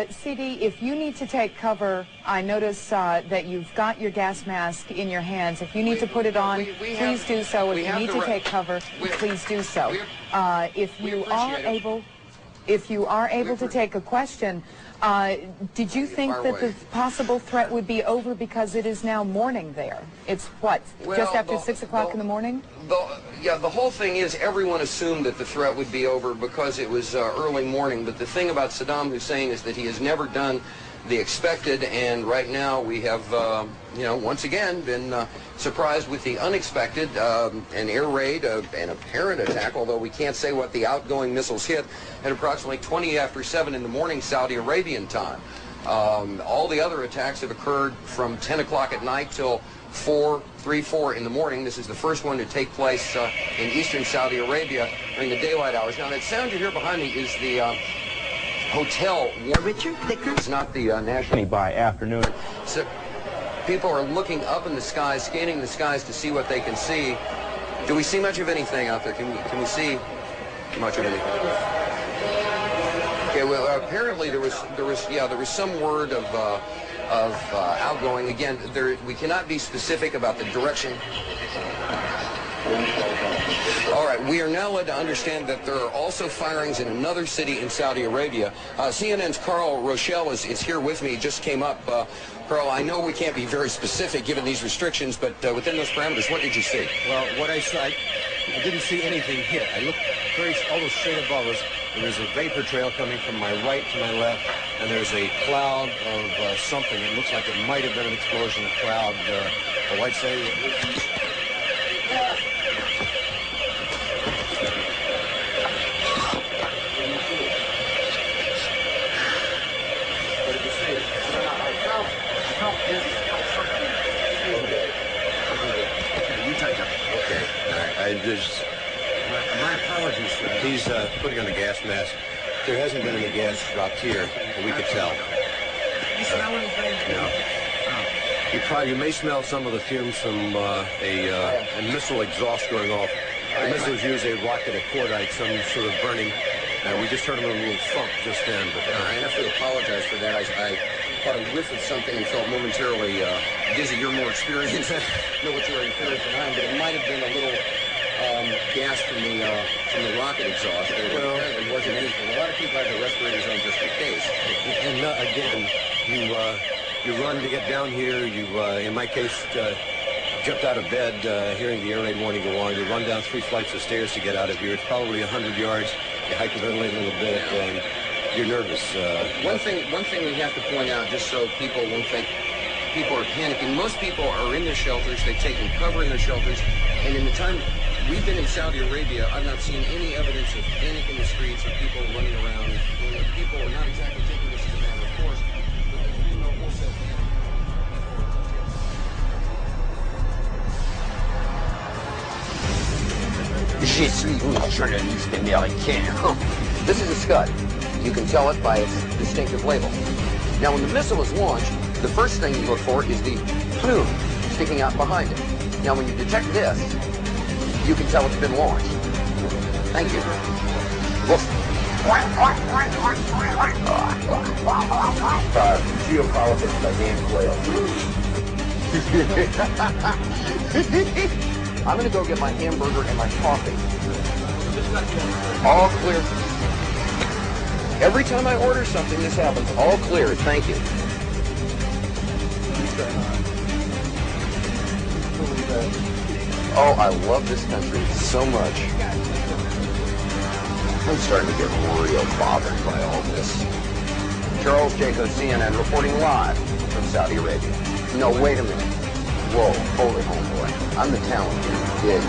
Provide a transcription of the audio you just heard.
CD, if you need to take cover, I notice that you've got your gas mask in your hands. If you need to put it on, please do so. If you need to take cover, please do so. If you are able to take a question, did you think that the possible threat would be over because it is now morning there? It's what, just after 6 o'clock in the morning? Yeah, the whole thing is everyone assumed that the threat would be over because it was early morning. But the thing about Saddam Hussein is that he has never done the expected, and right now we have, once again been surprised with the unexpected, an air raid, an apparent attack, although we can't say what the outgoing missiles hit, at approximately 20 after 7 in the morning Saudi Arabian time. All the other attacks have occurred from 10 o'clock at night till 4 in the morning. This is the first one to take place in eastern Saudi Arabia during the daylight hours. Now, that sound you hear behind me is the hotel. Richard Thicker. It's not the national. By afternoon. So people are looking up in the skies, scanning the skies to see what they can see. Do we see much of anything out there? Can we see much of anything? Okay. Well, apparently there was some word of outgoing. Again, we cannot be specific about the direction. All right, we are now led to understand that there are also firings in another city in Saudi Arabia. CNN's Carl Rochelle is here with me, just came up. Carl, I know we can't be very specific given these restrictions, but within those parameters, what did you see? Well, what I saw, I didn't see anything hit. I looked almost straight above us, and there's a vapor trail coming from my right to my left, and there's a cloud of something. It looks like it might have been an explosion, a cloud. The white say. My apologies, sir. He's putting on a gas mask. There hasn't been any gas dropped here that we could tell. You smell anything? No. You may smell some of the fumes from a missile exhaust going off. The missiles use a rocket, a cordite, some sort of burning. We just heard a little thump just then. But I have to apologize for that. I caught a whiff of something and felt momentarily dizzy. You're more experienced. Military affairs than I am, but it might have been a little gas from the rocket exhaust. It wasn't anything. A lot of people have their respirators on just in case. And again, you run to get down here. You, in my case, jumped out of bed, hearing the air raid warning go on. You run down 3 flights of stairs to get out of here. It's probably 100 yards. You hyperventilate a little bit, and you're nervous. One thing we have to point out, just so people won't think people are panicking. Most people are in their shelters. They've taken cover in their shelters, and in the time we've been in Saudi Arabia, I've not seen any evidence of panic in the streets or people running around. People are not exactly taking this as a matter of course. Je suis un journaliste américain. This is a Scud. You can tell it by its distinctive label. Now, when the missile is launched, the first thing you look for is the plume sticking out behind it. Now, when you detect this, you can tell it's been launched. Thank you. Geopolitics by Dan Quayle. I'm going to go get my hamburger and my coffee. All clear. Every time I order something, this happens. All clear. Thank you. Oh, I love this country so much. I'm starting to get real bothered by all this. Charles Jacob, CNN, reporting live from Saudi Arabia. No, wait a minute. Whoa, hold it, homeboy. I'm the talent here.